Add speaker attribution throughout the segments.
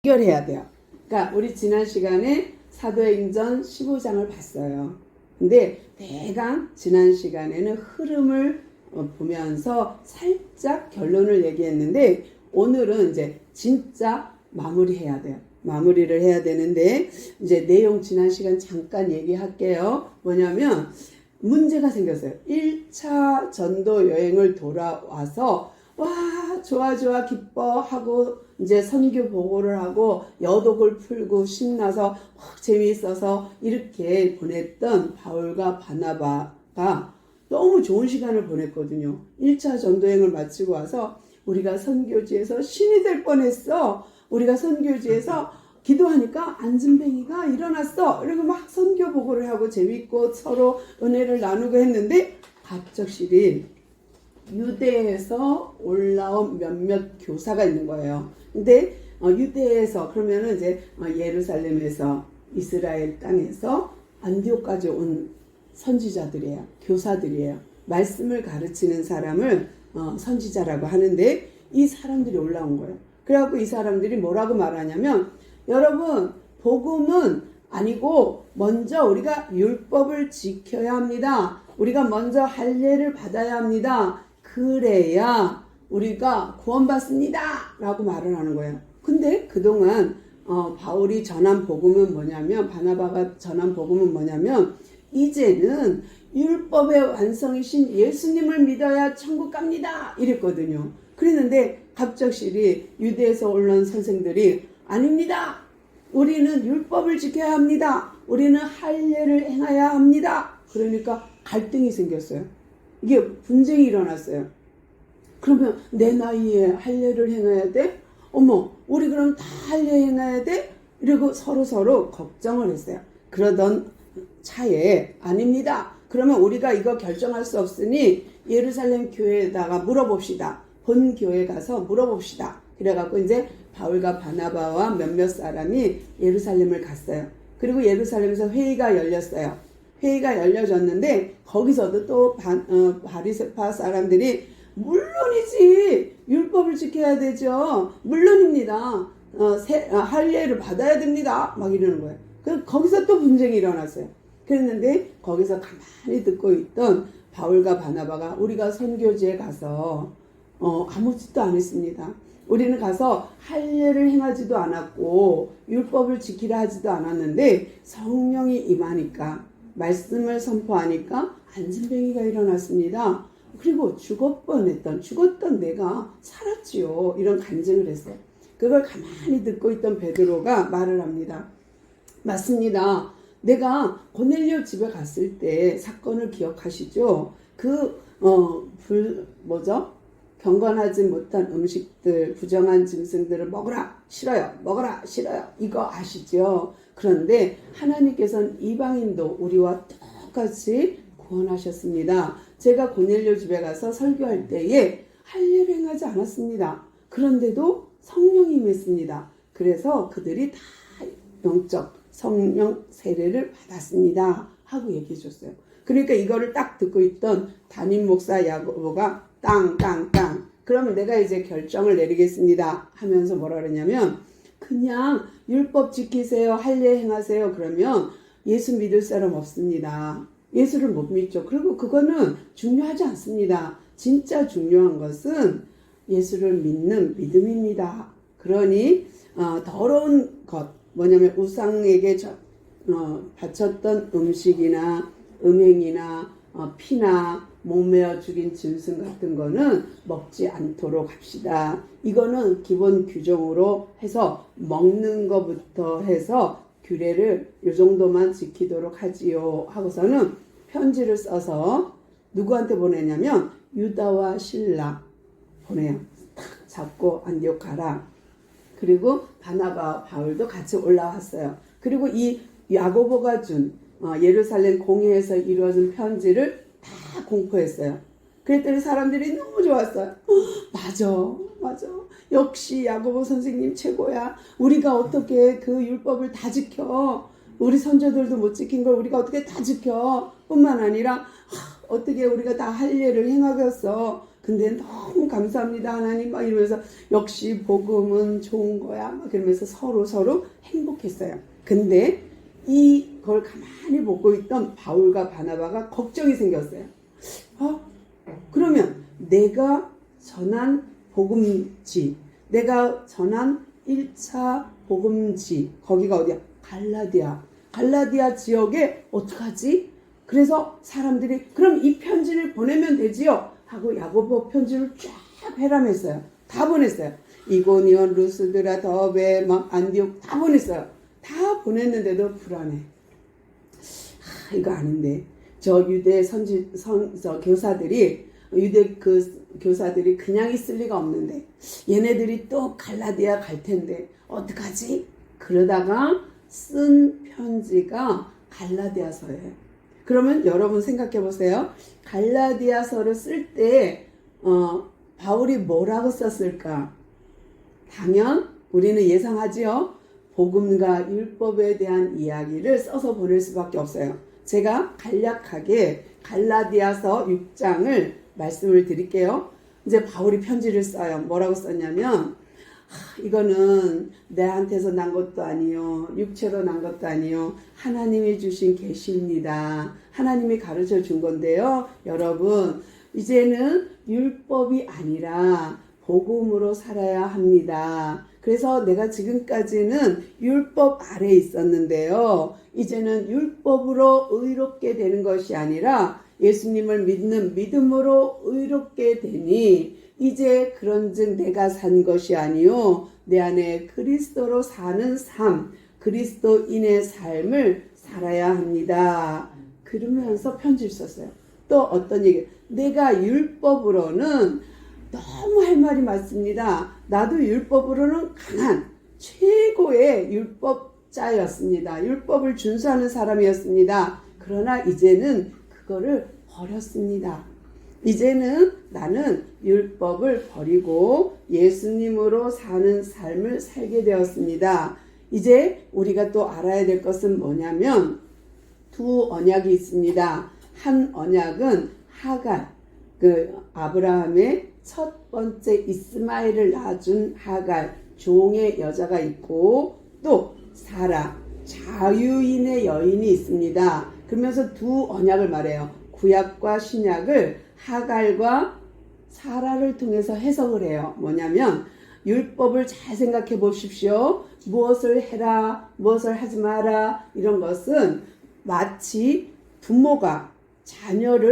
Speaker 1: 연결해야 돼요. 그러니까 우리 지난 시간에 사도행전 15장을 봤어요. 근데 대강 지난 시간에는 흐름을 보면서 살짝 결론을 얘기했는데 오늘은 이제 진짜 마무리해야 돼요. 마무리를 해야 되는데 이제 내용 지난 시간 잠깐 얘기할게요. 뭐냐면 문제가 생겼어요. 1차 전도 여행을 돌아와서 와 좋아 기뻐하고 이제 선교 보고를 하고 여독을 풀고 신나서 재미있어서 이렇게 보냈던 바울과 바나바가 너무 좋은 시간을 보냈거든요. 1차 전도여행을 마치고 와서 우리가 선교지에서 신이 될 뻔했어. 우리가 선교지에서 기도하니까 안진뱅이가 일어났어. 그리고 막 선교 보고를 하고 재밌고 서로 은혜를 나누고 했는데 갑작스레 유대에서 올라온 몇몇 교사가 있는 거예요. 근데 유대에서 그러면은 이제 예루살렘에서 이스라엘 땅에서 안디옥까지 온 선지자들이에요. 교사들이에요. 말씀을 가르치는 사람을 선지자라고 하는데 이 사람들이 올라온 거예요. 그래갖고 이 사람들이 뭐라고 말하냐면 여러분 복음은 아니고 먼저 우리가 율법을 지켜야 합니다. 우리가 먼저 할례를 받아야 합니다. 그래야 우리가 구원받습니다 라고 말을 하는 거예요. 근데 그동안 바울이 전한 복음은 뭐냐면 바나바가 전한 복음은 뭐냐면 이제는 율법의 완성이신 예수님을 믿어야 천국 갑니다 이랬거든요. 그랬는데 갑작스레 유대에서 올라온 선생들이 아닙니다. 우리는 율법을 지켜야 합니다. 우리는 할례를 행해야 합니다. 그러니까 갈등이 생겼어요. 이게 분쟁이 일어났어요. 그러면 내 나이에 할례를 행해야 돼? 어머, 우리 그럼 다 할례 행해야 돼? 이러고 서로 걱정을 했어요. 그러던 차에 아닙니다. 그러면 우리가 이거 결정할 수 없으니 예루살렘 교회에다가 물어봅시다. 본 교회 가서 물어봅시다. 그래갖고 이제 바울과 바나바와 몇몇 사람이 예루살렘을 갔어요. 그리고 예루살렘에서 회의가 열렸어요. 회의가 열려졌는데 거기서도 또 바리새파 사람들이 물론이지 율법을 지켜야 되죠. 물론입니다. 할례를 받아야 됩니다. 막 이러는 거예요. 그래서 거기서 또 분쟁이 일어났어요. 그랬는데 거기서 가만히 듣고 있던 바울과 바나바가 우리가 선교지에 가서 아무 짓도 안 했습니다. 우리는 가서 할례를 행하지도 않았고 율법을 지키라 하지도 않았는데 성령이 임하니까 말씀을 선포하니까 안진뱅이가 일어났습니다. 그리고 죽었던 내가 살았지요. 이런 간증을 했어요. 그걸 가만히 듣고 있던 베드로가 말을 합니다. 맞습니다. 내가 고넬료 집에 갔을 때 사건을 기억하시죠? 경건하지 못한 음식들, 부정한 짐승들을 먹어라, 싫어요. 먹어라, 싫어요. 이거 아시죠? 그런데 하나님께서는 이방인도 우리와 똑같이 구원하셨습니다. 제가 고넬료 집에 가서 설교할 때에 할례를 행하지 않았습니다. 그런데도 성령이 임했습니다. 그래서 그들이 다 영적 성령 세례를 받았습니다. 하고 얘기해 줬어요. 그러니까 이거를 딱 듣고 있던 담임 목사 야고보가 땅. 그러면 내가 이제 결정을 내리겠습니다. 하면서 뭐라 그러냐면 그냥 율법 지키세요. 할례 행하세요. 그러면 예수 믿을 사람 없습니다. 예수를 못 믿죠. 그리고 그거는 중요하지 않습니다. 진짜 중요한 것은 예수를 믿는 믿음입니다. 그러니 더러운 것 뭐냐면 우상에게 바쳤던 음식이나 음행이나 피나 목매어 죽인 짐승 같은 거는 먹지 않도록 합시다. 이거는 기본 규정으로 해서 먹는 것부터 해서 규례를 이 정도만 지키도록 하지요 하고서는 편지를 써서 누구한테 보내냐면 유다와 실라 보내요. 탁 잡고 안디옥 가라. 그리고 바나바 바울도 같이 올라왔어요. 그리고 이 야고보가 준 예루살렘 공회에서 이루어진 편지를 다 공포했어요. 그랬더니 사람들이 너무 좋았어요. 맞아. 역시 야고보 선생님 최고야. 우리가 어떻게 그 율법을 다 지켜. 우리 선조들도 못 지킨 걸 우리가 어떻게 다 지켜. 뿐만 아니라 어떻게 우리가 다 할례를 행하겠어. 근데 너무 감사합니다 하나님 막 이러면서 역시 복음은 좋은 거야 막 그러면서 서로 행복했어요. 근데 이걸 가만히 보고 있던 바울과 바나바가 걱정이 생겼어요. 그러면 내가 전한 복음지, 내가 전한 1차 복음지, 거기가 어디야? 갈라디아 지역에 어떡하지? 그래서 사람들이 그럼 이 편지를 보내면 되지요? 하고 야고보 편지를 쫙 회람했어요. 다 보냈어요. 이고니온, 루스드라, 더베, 막 안디옥 다 보냈어요. 다 보냈는데도 불안해. 이거 아닌데 저 유대 유대 교사들이 그냥 있을 리가 없는데 얘네들이 또 갈라디아 갈 텐데 어떡하지? 그러다가 쓴 편지가 갈라디아서예요. 그러면 여러분 생각해 보세요. 갈라디아서를 쓸 때 바울이 뭐라고 썼을까? 당연 우리는 예상하지요. 복음과 율법에 대한 이야기를 써서 보낼 수밖에 없어요. 제가 간략하게 갈라디아서 6장을 말씀을 드릴게요. 이제 바울이 편지를 써요. 뭐라고 썼냐면 이거는 내한테서 난 것도 아니요, 육체로 난 것도 아니요, 하나님이 주신 계시입니다. 하나님이 가르쳐 준 건데요. 여러분 이제는 율법이 아니라 복음으로 살아야 합니다. 그래서 내가 지금까지는 율법 아래에 있었는데요. 이제는 율법으로 의롭게 되는 것이 아니라 예수님을 믿는 믿음으로 의롭게 되니 이제 그런즉 내가 산 것이 아니요 내 안에 그리스도로 사는 삶, 그리스도인의 삶을 살아야 합니다. 그러면서 편지를 썼어요. 또 어떤 얘기? 내가 율법으로는 너무 할 말이 많습니다. 나도 율법으로는 강한 최고의 율법자였습니다. 율법을 준수하는 사람이었습니다. 그러나 이제는 그거를 버렸습니다. 이제는 나는 율법을 버리고 예수님으로 사는 삶을 살게 되었습니다. 이제 우리가 또 알아야 될 것은 뭐냐면 두 언약이 있습니다. 한 언약은 하갈, 아브라함의 첫 번째 이스마엘을 낳아준 하갈, 종의 여자가 있고 또 사라, 자유인의 여인이 있습니다. 그러면서 두 언약을 말해요. 구약과 신약을 하갈과 사라를 통해서 해석을 해요. 뭐냐면 율법을 잘 생각해 보십시오. 무엇을 해라, 무엇을 하지 마라, 이런 것은 마치 부모가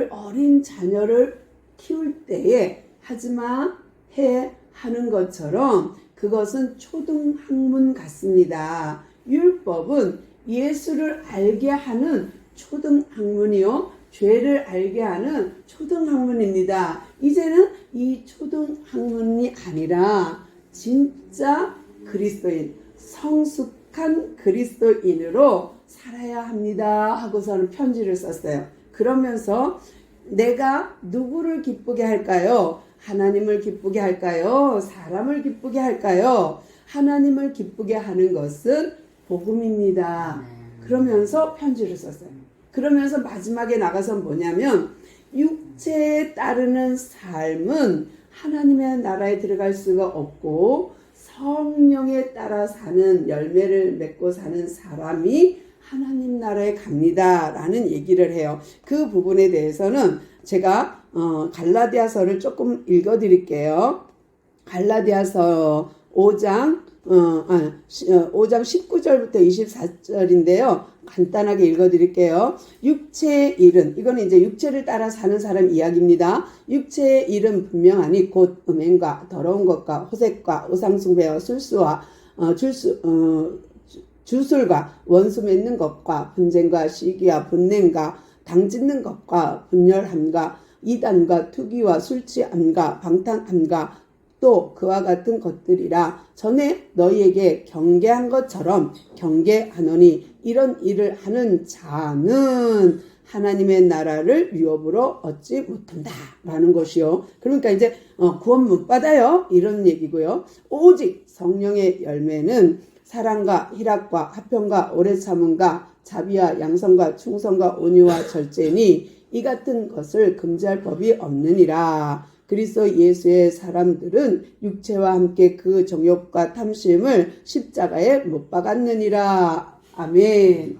Speaker 1: 어린 자녀를 키울 때에 하지마 해 하는 것처럼 그것은 초등학문 같습니다. 율법은 예수를 알게 하는 초등학문이요, 죄를 알게 하는 초등학문입니다. 이제는 이 초등학문이 아니라 진짜 그리스도인, 성숙한 그리스도인으로 살아야 합니다 하고서는 편지를 썼어요. 그러면서 내가 누구를 기쁘게 할까요? 하나님을 기쁘게 할까요? 사람을 기쁘게 할까요? 하나님을 기쁘게 하는 것은 복음입니다. 그러면서 편지를 썼어요. 그러면서 마지막에 나가서 뭐냐면 육체에 따르는 삶은 하나님의 나라에 들어갈 수가 없고 성령에 따라 사는, 열매를 맺고 사는 사람이 하나님 나라에 갑니다 라는 얘기를 해요. 그 부분에 대해서는 제가 갈라디아서를 조금 읽어 드릴게요. 갈라디아서 5장 19절부터 24절인데요. 간단하게 읽어 드릴게요. 육체의 일은, 이거는 이제 육체를 따라 사는 사람 이야기입니다. 육체의 일은 분명하니 곧 음행과 더러운 것과 호색과 우상숭배와 술수와 주술과 원수 맺는 것과 분쟁과 시기와 분냄과 당짓는 것과 분열함과 이단과 투기와 술취함과 방탕함과 또 그와 같은 것들이라. 전에 너희에게 경계한 것처럼 경계하노니 이런 일을 하는 자는 하나님의 나라를 유업으로 얻지 못한다 라는 것이요. 그러니까 이제 구원 못 받아요 이런 얘기고요. 오직 성령의 열매는 사랑과 희락과 화평과 오래 참음과 자비와 양성과 충성과 온유와 절제니 이 같은 것을 금지할 법이 없느니라. 그리스도 예수의 사람들은 육체와 함께 그 정욕과 탐심을 십자가에 못 박았느니라. 아멘.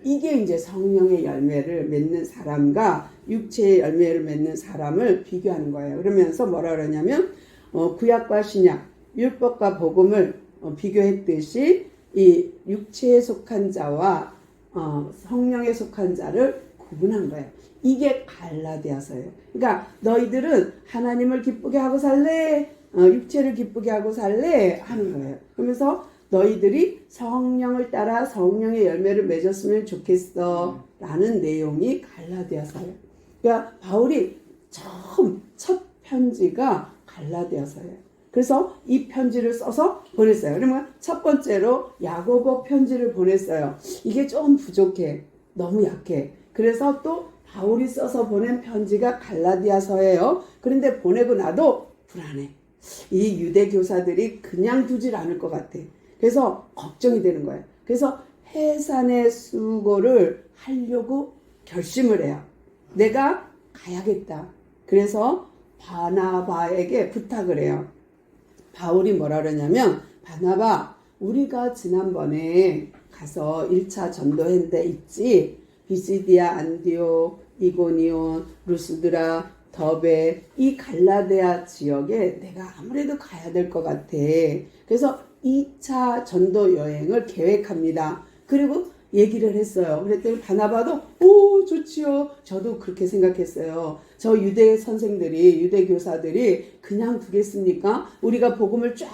Speaker 1: 이게 이제 성령의 열매를 맺는 사람과 육체의 열매를 맺는 사람을 비교하는 거예요. 그러면서 뭐라 그러냐면 구약과 신약, 율법과 복음을 비교했듯이 이 육체에 속한 자와 성령에 속한 자를 구분한 거예요. 이게 갈라디아서예요. 그러니까 너희들은 하나님을 기쁘게 하고 살래? 육체를 기쁘게 하고 살래? 하는 거예요. 그러면서 너희들이 성령을 따라 성령의 열매를 맺었으면 좋겠어 라는 내용이 갈라디아서예요. 그러니까 바울이 처음 첫 편지가 갈라디아서예요. 그래서 이 편지를 써서 보냈어요. 그러면 첫 번째로 야고보 편지를 보냈어요. 이게 좀 부족해. 너무 약해. 그래서 또 바울이 써서 보낸 편지가 갈라디아서예요. 그런데 보내고 나도 불안해. 이 유대 교사들이 그냥 두질 않을 것 같아. 그래서 걱정이 되는 거예요. 그래서 해산의 수고를 하려고 결심을 해요. 내가 가야겠다. 그래서 바나바에게 부탁을 해요. 바울이 뭐라 그러냐면, 바나바, 우리가 지난번에 가서 1차 전도한 데 있지? 비시디아, 안디오, 이고니온, 루스드라, 더베, 이 갈라디아 지역에 내가 아무래도 가야 될 것 같아. 그래서 2차 전도 여행을 계획합니다. 그리고 얘기를 했어요. 그랬더니 바나바도 오 좋지요. 저도 그렇게 생각했어요. 저 유대 선생들이, 유대 교사들이 그냥 두겠습니까? 우리가 복음을 쫙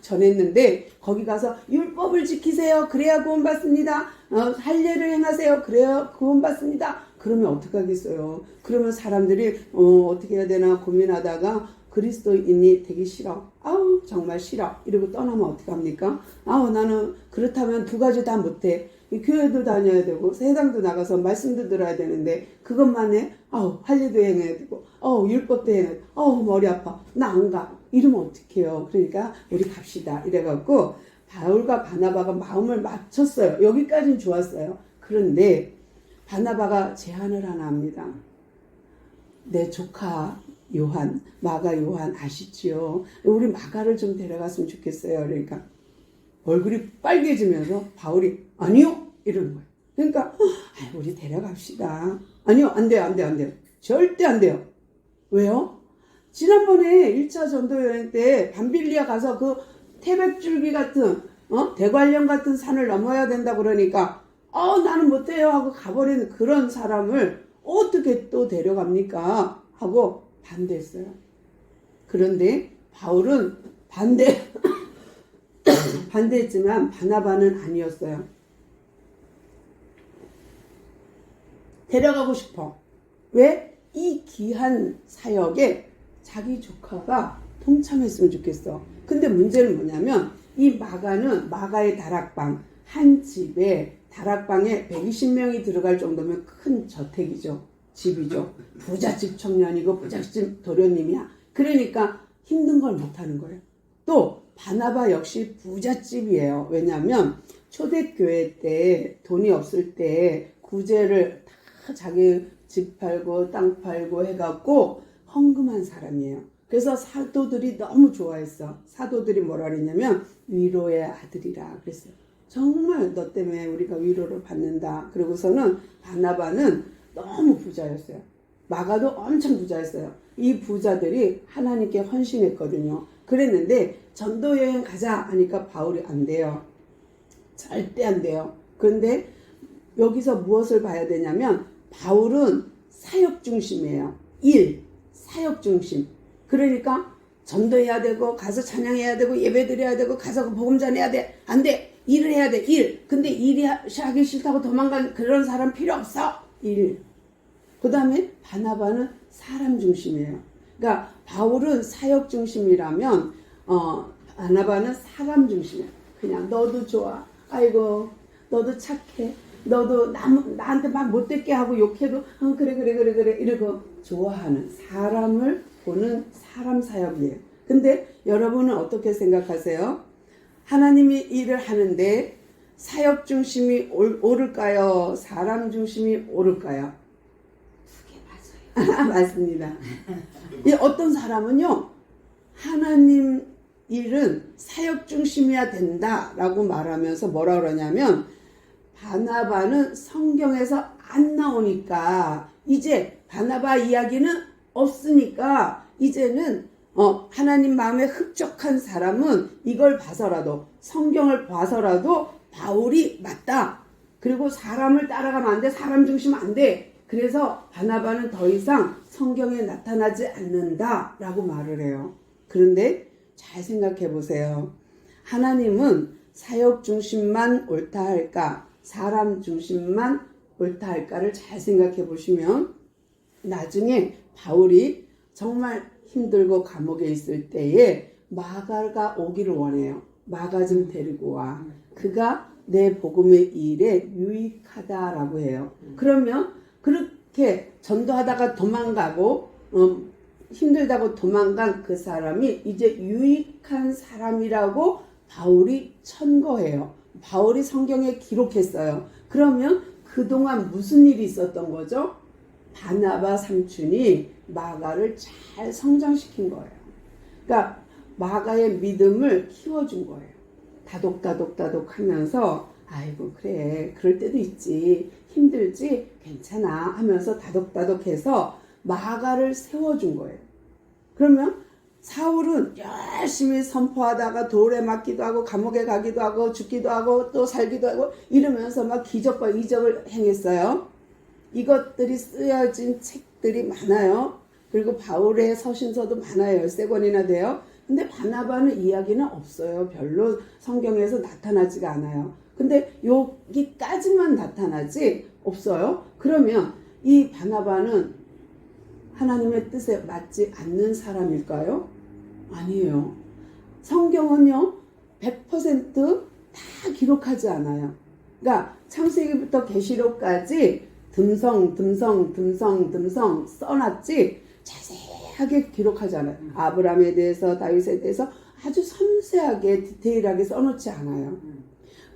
Speaker 1: 전했는데 거기 가서 율법을 지키세요. 그래야 구원받습니다. 할례를 행하세요. 그래야 구원받습니다. 그러면 어떡하겠어요. 그러면 사람들이 어떻게 해야 되나 고민하다가 그리스도인이 되기 싫어. 아우 정말 싫어. 이러고 떠나면 어떡합니까? 아우 나는 그렇다면 두 가지 다 못해. 교회도 다녀야 되고 세상도 나가서 말씀도 들어야 되는데 그것만 해? 아우 할례도 행해야 되고 율법도 행해야 되고 머리 아파. 나 안 가. 이러면 어떡해요. 그러니까 우리 갑시다. 이래갖고 바울과 바나바가 마음을 맞췄어요. 여기까지는 좋았어요. 그런데 바나바가 제안을 하나 합니다. 내 조카 요한, 마가 요한 아시지요? 우리 마가를 좀 데려갔으면 좋겠어요. 그러니까 얼굴이 빨개지면서 바울이 아니요 이러는 거예요. 그러니까 우리 데려갑시다. 아니요 안 돼요. 절대 안 돼요. 왜요? 지난번에 1차 전도 여행 때 밤빌리아 가서 그 태백줄기 같은 대관령 같은 산을 넘어야 된다 그러니까 나는 못해요 하고 가버리는 그런 사람을 어떻게 또 데려갑니까? 하고 반대했어요. 그런데 바울은 반대했지만 바나바는 아니었어요. 데려가고 싶어. 왜? 이 귀한 사역에 자기 조카가 동참했으면 좋겠어. 근데 문제는 뭐냐면 이 마가의 다락방 한 집에 다락방에 120명이 들어갈 정도면 큰 저택이죠. 집이죠. 부잣집 청년이고 부잣집 도련님이야. 그러니까 힘든 걸 못하는 거예요. 또 바나바 역시 부잣집이에요. 왜냐하면 초대교회 때 돈이 없을 때 구제를 다 자기 집 팔고 땅 팔고 해갖고 헌금한 사람이에요. 그래서 사도들이 너무 좋아했어. 사도들이 뭐라 그랬냐면 위로의 아들이라 그랬어요. 정말 너 때문에 우리가 위로를 받는다. 그러고서는 바나바는 너무 부자였어요. 마가도 엄청 부자였어요. 이 부자들이 하나님께 헌신했거든요. 그랬는데 전도여행 가자 하니까 바울이 안 돼요. 절대 안 돼요. 그런데 여기서 무엇을 봐야 되냐면 바울은 사역 중심이에요. 사역 중심. 그러니까 전도해야 되고 가서 찬양해야 되고 예배드려야 되고 가서 복음 전해야 돼. 안 돼. 일을 해야 돼. 일. 근데 일이 하기 싫다고 도망간 그런 사람 필요 없어. 그 다음에 바나바는 사람 중심이에요. 그러니까 바울은 사역 중심이라면 바나바는 사람 중심이에요. 그냥 너도 좋아. 아이고 너도 착해. 너도 나한테 막 못되게 하고 욕해도 그래 이러고 좋아하는 사람을 보는 사람 사역이에요. 근데 여러분은 어떻게 생각하세요? 하나님이 일을 하는데 사역 중심이 옳을까요? 사람 중심이 옳을까요? 두 개 맞아요. 맞습니다. 이 어떤 사람은요, 하나님 일은 사역 중심이어야 된다라고 말하면서 뭐라 그러냐면, 바나바는 성경에서 안 나오니까 이제 바나바 이야기는 없으니까 이제는 하나님 마음에 흡족한 사람은 이걸 봐서라도, 성경을 봐서라도 바울이 맞다. 그리고 사람을 따라가면 안 돼. 사람 중심 안 돼. 그래서 바나바는 더 이상 성경에 나타나지 않는다라고 말을 해요. 그런데 잘 생각해 보세요. 하나님은 사역 중심만 옳다 할까, 사람 중심만 옳다 할까를 잘 생각해 보시면, 나중에 바울이 정말 힘들고 감옥에 있을 때에 마가가 오기를 원해요. 마가 좀 데리고 와. 그가 내 복음의 일에 유익하다라고 해요. 그러면 그렇게 전도하다가 도망가고 힘들다고 도망간 그 사람이 이제 유익한 사람이라고 바울이 천거해요. 바울이 성경에 기록했어요. 그러면 그동안 무슨 일이 있었던 거죠? 바나바 삼촌이 마가를 잘 성장시킨 거예요. 그러니까 마가의 믿음을 키워준 거예요. 다독다독 하면서 아이고 그래 그럴 때도 있지, 힘들지, 괜찮아 하면서 다독다독해서 마가를 세워준 거예요. 그러면 사울은 열심히 선포하다가 돌에 맞기도 하고 감옥에 가기도 하고 죽기도 하고 또 살기도 하고 이러면서 막 기적과 이적을 행했어요. 이것들이 쓰여진 책들이 많아요. 그리고 바울의 서신서도 많아요. 13권이나 돼요. 근데 바나바는 이야기는 없어요. 별로 성경에서 나타나지가 않아요. 근데 여기까지만 나타나지 없어요. 그러면 이 바나바는 하나님의 뜻에 맞지 않는 사람일까요? 아니에요. 성경은요 100%다 기록하지 않아요. 그러니까 창세기부터 계시록까지 듬성 써놨지 자세하게 기록하지 않아요. 아브라함에 대해서, 다윗에 대해서 아주 섬세하게 디테일하게 써놓지 않아요.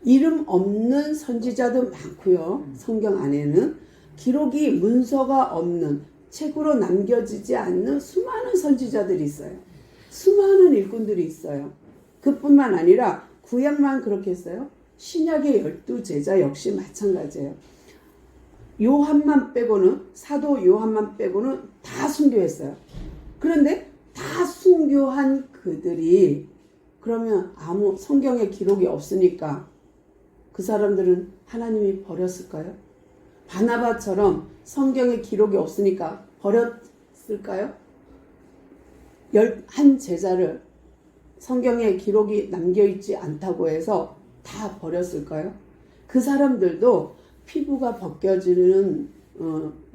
Speaker 1: 이름 없는 선지자도 많고요. 성경 안에는 기록이 문서가 없는, 책으로 남겨지지 않는 수많은 선지자들이 있어요. 수많은 일꾼들이 있어요. 그뿐만 아니라 구약만 그렇게 했어요. 신약의 12제자 역시 마찬가지예요. 요한만 빼고는, 사도 요한만 빼고는 다 순교했어요. 그런데 다 순교한 그들이 그러면 아무 성경에 기록이 없으니까 그 사람들은 하나님이 버렸을까요? 바나바처럼 성경에 기록이 없으니까 버렸을까요? 11 제자를 성경에 기록이 남겨있지 않다고 해서 다 버렸을까요? 그 사람들도 피부가 벗겨지는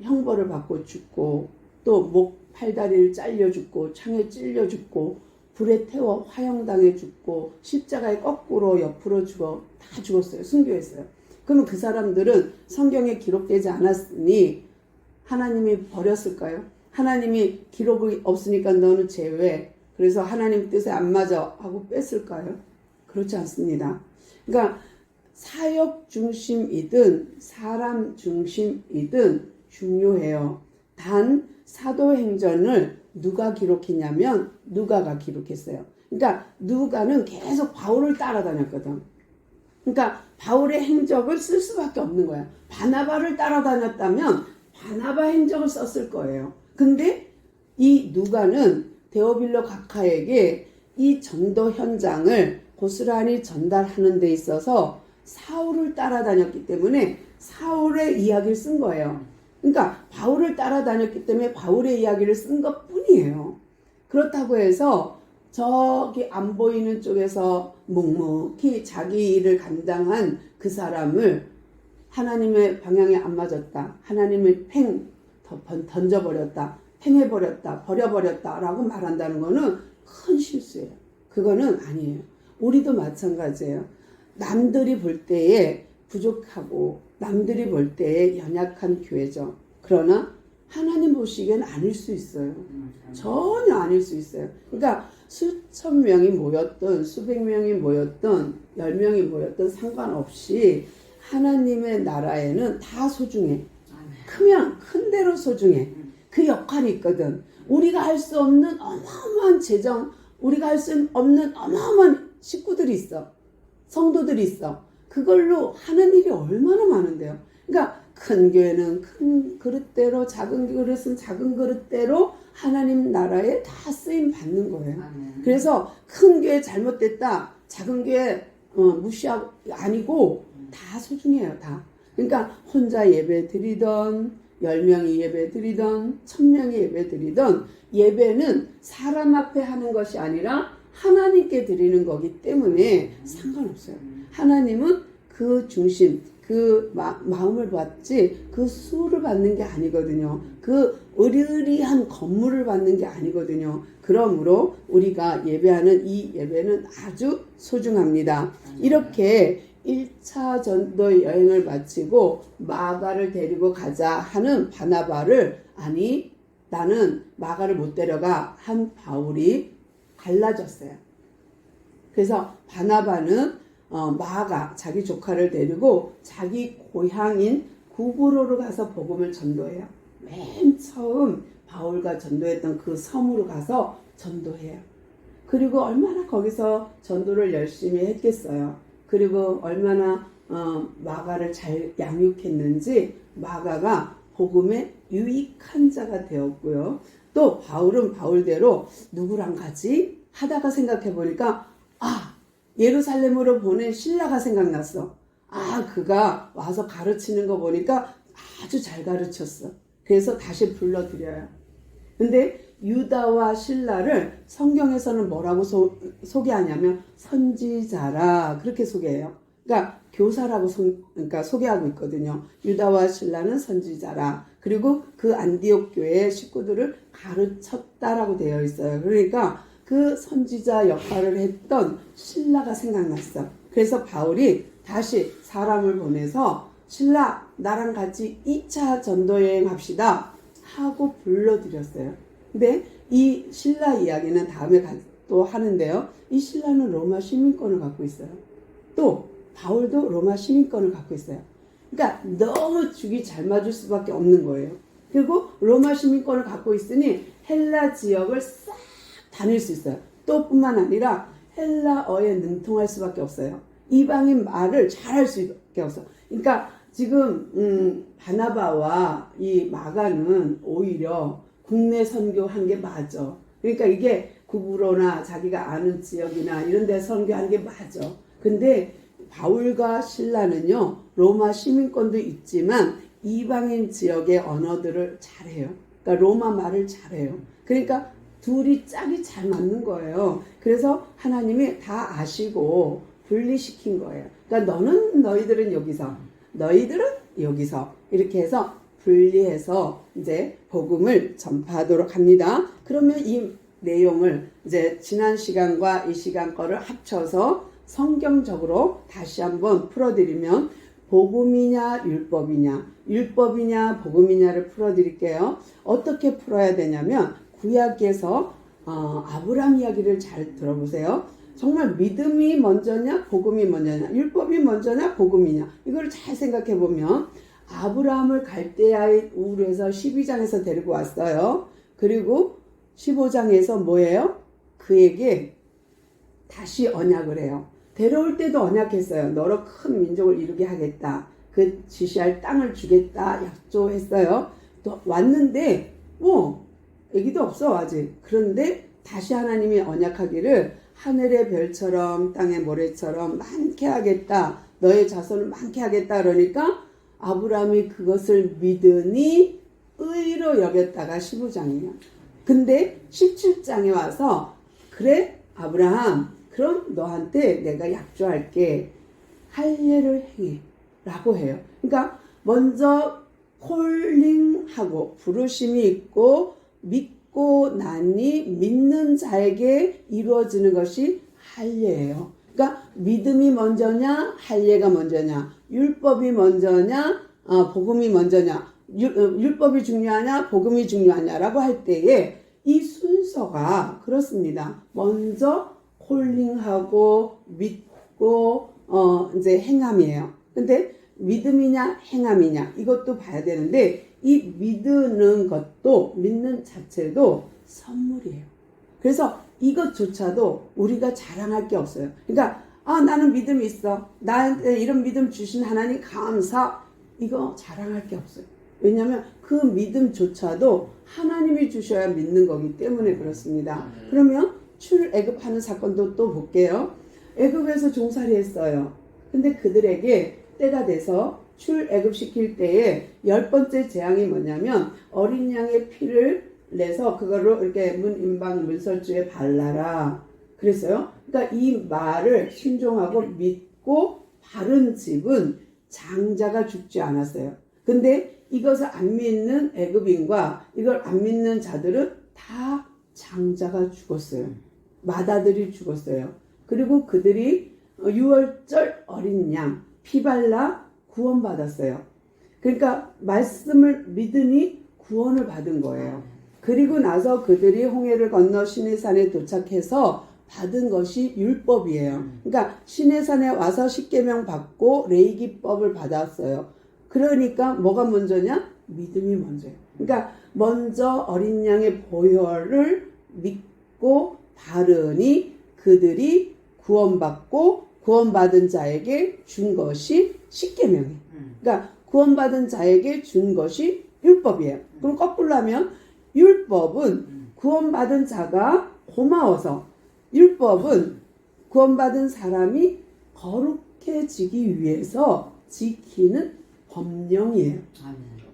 Speaker 1: 형벌을 받고 죽고, 또 목 팔다리를 잘려 죽고, 창에 찔려 죽고, 불에 태워 화형당해 죽고, 십자가에 거꾸로 옆으로 다 죽었어요. 순교했어요. 그러면 그 사람들은 성경에 기록되지 않았으니 하나님이 버렸을까요? 하나님이 기록이 없으니까 너는 제외, 그래서 하나님 뜻에 안 맞아 하고 뺐을까요? 그렇지 않습니다. 그러니까 사역 중심이든 사람 중심이든 중요해요. 단 사도행전을 누가 기록했냐면 누가가 기록했어요. 그러니까 누가는 계속 바울을 따라다녔거든. 그러니까 바울의 행적을 쓸 수밖에 없는 거야. 바나바를 따라다녔다면 바나바 행적을 썼을 거예요. 근데 이 누가는 데오빌로 각하에게 이 전도 현장을 고스란히 전달하는 데 있어서 사울을 따라다녔기 때문에 사울의 이야기를 쓴 거예요. 그러니까 바울을 따라다녔기 때문에 바울의 이야기를 쓴 것 뿐이에요. 그렇다고 해서 저기 안 보이는 쪽에서 묵묵히 자기 일을 감당한 그 사람을 하나님의 방향에 안 맞았다, 하나님을 던져버렸다, 팽해버렸다, 버려버렸다 라고 말한다는 거는 큰 실수예요. 그거는 아니에요. 우리도 마찬가지예요. 남들이 볼 때에 부족하고 남들이 볼 때에 연약한 교회죠. 그러나 하나님 보시기엔 아닐 수 있어요. 전혀 아닐 수 있어요. 그러니까 수천 명이 모였던, 수백 명이 모였던, 10명이 모였던 상관없이 하나님의 나라에는 다 소중해. 크면 큰 대로 소중해. 그 역할이 있거든. 우리가 할 수 없는 어마어마한 재정, 우리가 할 수 없는 어마어마한 식구들이 있어. 성도들이 있어. 그걸로 하는 일이 얼마나 많은데요. 그러니까 큰 교회는 큰 그릇대로, 작은 그릇은 작은 그릇대로 하나님 나라에 다 쓰임 받는 거예요. 그래서 큰 교회 잘못됐다, 작은 교회 무시하고 아니고 다 소중해요. 다. 그러니까 혼자 예배 드리던 10명이 예배 드리던 1000명이 예배 드리던 예배는 사람 앞에 하는 것이 아니라 하나님께 드리는 거기 때문에 상관없어요. 하나님은 그 중심, 그 마음을 받지 그 수를 받는 게 아니거든요. 그 의리의리한 건물을 받는 게 아니거든요. 그러므로 우리가 예배하는 이 예배는 아주 소중합니다. 이렇게 1차 전도 여행을 마치고 마가를 데리고 가자 하는 바나바를, 아니 나는 마가를 못 데려가 한 바울이 갈라졌어요. 그래서 바나바는 마가 자기 조카를 데리고 자기 고향인 구브로로 가서 복음을 전도해요. 맨 처음 바울과 전도했던 그 섬으로 가서 전도해요. 그리고 얼마나 거기서 전도를 열심히 했겠어요. 그리고 얼마나 마가를 잘 양육했는지 마가가 복음의 유익한 자가 되었고요. 또 바울은 바울대로 누구랑 가지? 하다가 생각해 보니까 예루살렘으로 보낸 신라가 생각났어. 그가 와서 가르치는 거 보니까 아주 잘 가르쳤어. 그래서 다시 불러드려요. 근데 유다와 신라를 성경에서는 뭐라고 소개하냐면 선지자라 그렇게 소개해요. 그러니까 교사라고 그러니까 소개하고 있거든요. 유다와 신라는 선지자라. 그리고 그 안디옥 교회의 식구들을 가르쳤다라고 되어 있어요. 그러니까 그 선지자 역할을 했던 신라가 생각났어. 그래서 바울이 다시 사람을 보내서 신라 나랑 같이 2차 전도여행 합시다 하고 불러드렸어요. 근데 이 신라 이야기는 다음에 또 하는데요. 이 신라는 로마 시민권을 갖고 있어요. 또 바울도 로마 시민권을 갖고 있어요. 그러니까 너무 죽이 잘 맞을 수밖에 없는 거예요. 그리고 로마 시민권을 갖고 있으니 헬라 지역을 싹 다닐 수 있어요. 또 뿐만 아니라 헬라어에 능통할 수밖에 없어요. 이방인 말을 잘할 수밖에 없어요. 그러니까 지금 바나바와 이 마가는 오히려 국내 선교한 게 맞아. 그러니까 이게 구브로나 자기가 아는 지역이나 이런 데 선교한 게 맞아. 근데 바울과 신라는요, 로마 시민권도 있지만 이방인 지역의 언어들을 잘해요. 그러니까 로마 말을 잘해요. 그러니까 둘이 짝이 잘 맞는 거예요. 그래서 하나님이 다 아시고 분리시킨 거예요. 그러니까 너희들은 여기서, 너희들은 여기서 이렇게 해서 분리해서 이제 복음을 전파하도록 합니다. 그러면 이 내용을 이제 지난 시간과 이 시간 거를 합쳐서 성경적으로 다시 한번 풀어드리면 복음이냐 율법이냐 복음이냐를 풀어드릴게요. 어떻게 풀어야 되냐면 구약에서 아브라함 이야기를 잘 들어보세요. 정말 믿음이 먼저냐 복음이 먼저냐 율법이 먼저냐 복음이냐 이걸 잘 생각해 보면 아브라함을 갈대아의 우르에서 12장에서 데리고 왔어요. 그리고 15장에서 뭐예요? 그에게 다시 언약을 해요. 데려올 때도 언약했어요. 너로 큰 민족을 이루게 하겠다. 그 지시할 땅을 주겠다 약조했어요. 또 왔는데 애기도 없어 아직. 그런데 다시 하나님이 언약하기를 하늘의 별처럼 땅의 모래처럼 많게 하겠다. 너의 자손을 많게 하겠다. 그러니까 아브라함이 그것을 믿으니 의로 여겼다가 15장이에요. 근데 17장에 와서 그래 아브라함 그럼 너한테 내가 약조할게. 할례를 행해 라고 해요. 그러니까 먼저 콜링하고 부르심이 있고 믿고 나니 믿는 자에게 이루어지는 것이 할례예요. 그러니까 믿음이 먼저냐 할례가 먼저냐 율법이 먼저냐 복음이 먼저냐 율법이 중요하냐 복음이 중요하냐라고 할 때에 이 순서가 그렇습니다. 먼저 콜링하고 믿고 이제 행함이에요. 근데 믿음이냐 행함이냐 이것도 봐야 되는데 이 믿는 것도 믿는 자체도 선물이에요. 그래서 이것조차도 우리가 자랑할 게 없어요. 그러니까 나는 믿음이 있어. 나한테 이런 믿음 주신 하나님 감사. 이거 자랑할 게 없어요. 왜냐하면 그 믿음조차도 하나님이 주셔야 믿는 거기 때문에 그렇습니다. 그러면 출애굽하는 사건도 또 볼게요. 애굽에서 종살이 했어요. 근데 그들에게 때가 돼서 출애굽시킬 때에 10번째 재앙이 뭐냐면 어린 양의 피를 내서 그거를 이렇게 문인방 문설주에 발라라 그랬어요. 그러니까 이 말을 순종하고 믿고 바른 집은 장자가 죽지 않았어요. 근데 이것을 안 믿는 애굽인과 이걸 안 믿는 자들은 다 장자가 죽었어요. 맏아들이 죽었어요. 그리고 그들이 6월절 어린 양 피 발라 구원받았어요. 그러니까 말씀을 믿으니 구원을 받은 거예요. 그리고 나서 그들이 홍해를 건너 시내산에 도착해서 받은 것이 율법이에요. 그러니까 시내산에 와서 십계명 받고 레위기법을 받았어요. 그러니까 뭐가 먼저냐? 믿음이 먼저예요. 그러니까 먼저 어린 양의 보혈을 믿고 바르니 그들이 구원받고 구원받은 자에게 준 것이 십계명이에요. 그러니까 구원받은 자에게 준 것이 율법이에요. 그럼 거꾸로 하면 율법은 구원받은 자가 고마워서 율법은 구원받은 사람이 거룩해지기 위해서 지키는 법령이에요.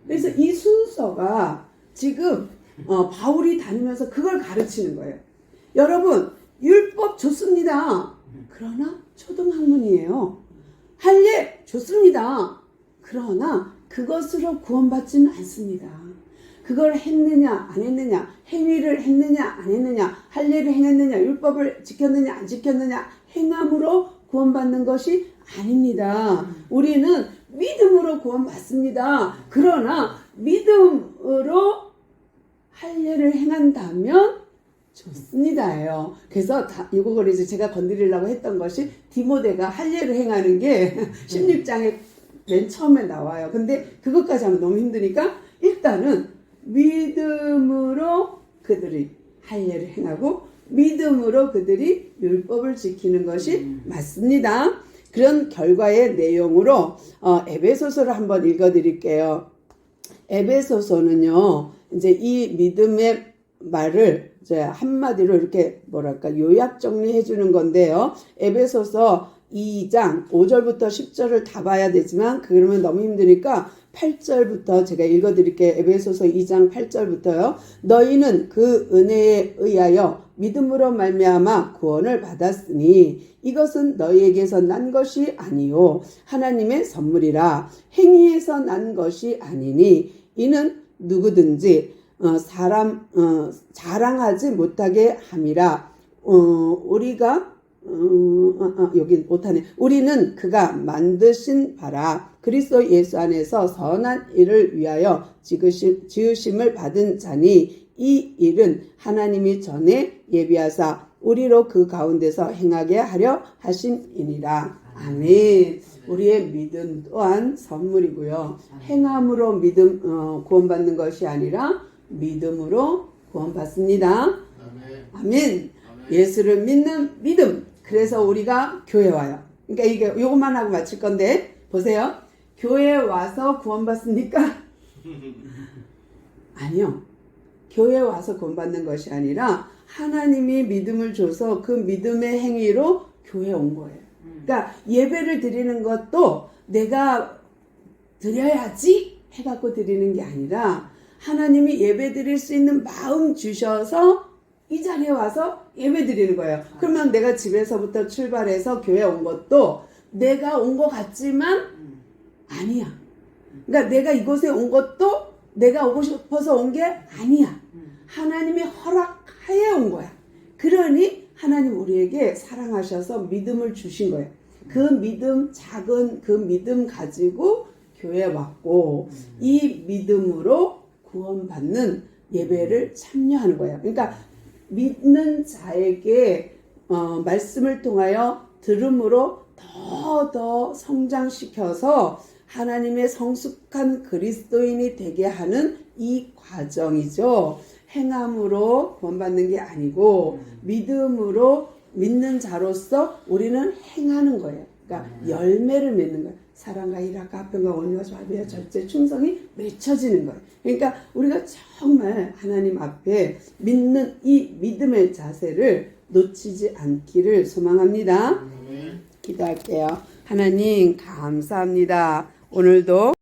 Speaker 1: 그래서 이 순서가 지금 바울이 다니면서 그걸 가르치는 거예요. 여러분 율법 좋습니다. 그러나 초등학문이에요. 할례 좋습니다. 그러나 그것으로 구원받지는 않습니다. 그걸 했느냐 안 했느냐, 행위를 했느냐 안 했느냐, 할례를 행했느냐, 율법을 지켰느냐 안 지켰느냐, 행함으로 구원받는 것이 아닙니다. 우리는 믿음으로 구원받습니다. 그러나 믿음으로 할례를 행한다면 좋습니다예요. 그래서 이걸 이제 제가 건드리려고 했던 것이 디모데가 할례를 행하는 게 16장에 맨 처음에 나와요. 근데 그것까지 하면 너무 힘드니까 일단은 믿음으로 그들이 할례를 행하고 믿음으로 그들이 율법을 지키는 것이 맞습니다. 그런 결과의 내용으로 에베소서를 한번 읽어드릴게요. 에베소서는요, 이제 이 믿음의 말을 이제 한마디로 이렇게 뭐랄까 요약 정리해 주는 건데요. 에베소서 2장 5절부터 10절을 다 봐야 되지만 그러면 너무 힘드니까 8절부터 제가 읽어드릴게요. 에베소서 2장 8절부터요. 너희는 그 은혜에 의하여 믿음으로 말미암아 구원을 받았으니 이것은 너희에게서 난 것이 아니요 하나님의 선물이라. 행위에서 난 것이 아니니 이는 누구든지 자랑하지 못하게 함이라. 우리가 여기 못하네. 우리는 그가 만드신 바라 그리스도 예수 안에서 선한 일을 위하여 지으심을 받은 자니 이 일은 하나님이 전에 예비하사 우리로 그 가운데서 행하게 하려 하심이니라. 아멘. 우리의 믿음 또한 선물이고요. 행함으로 믿음 구원받는 것이 아니라 믿음으로 구원받습니다. 아멘. 예수를 믿는 믿음. 그래서 우리가 교회 와요. 그러니까 이게 요것만 하고 마칠 건데 보세요. 교회 와서 구원받습니까? 아니요. 교회 와서 구원받는 것이 아니라 하나님이 믿음을 줘서 그 믿음의 행위로 교회에 온 거예요. 그러니까 예배를 드리는 것도 내가 드려야지 해갖고 드리는 게 아니라 하나님이 예배 드릴 수 있는 마음 주셔서 이 자리에 와서 예배 드리는 거예요. 그러면 내가 집에서부터 출발해서 교회 온 것도 내가 온 것 같지만 아니야. 그러니까 내가 이곳에 온 것도 내가 오고 싶어서 온 게 아니야. 하나님의 허락하에 온 거야. 그러니 하나님 우리에게 사랑하셔서 믿음을 주신 거예요. 그 믿음, 작은 그 믿음 가지고 교회에 왔고 이 믿음으로 구원받는 예배를 참여하는 거예요. 그러니까 믿는 자에게 말씀을 통하여 들음으로 더 성장시켜서 하나님의 성숙한 그리스도인이 되게 하는 이 과정이죠. 행함으로 구원받는 게 아니고 믿음으로 믿는 자로서 우리는 행하는 거예요. 그러니까 열매를 맺는 거예요. 사랑과 일학과 화평과 원리와 자비와 절제 충성이 맺혀지는 거예요. 그러니까 우리가 정말 하나님 앞에 믿는 이 믿음의 자세를 놓치지 않기를 소망합니다. 기도할게요. 하나님 감사합니다. 오늘도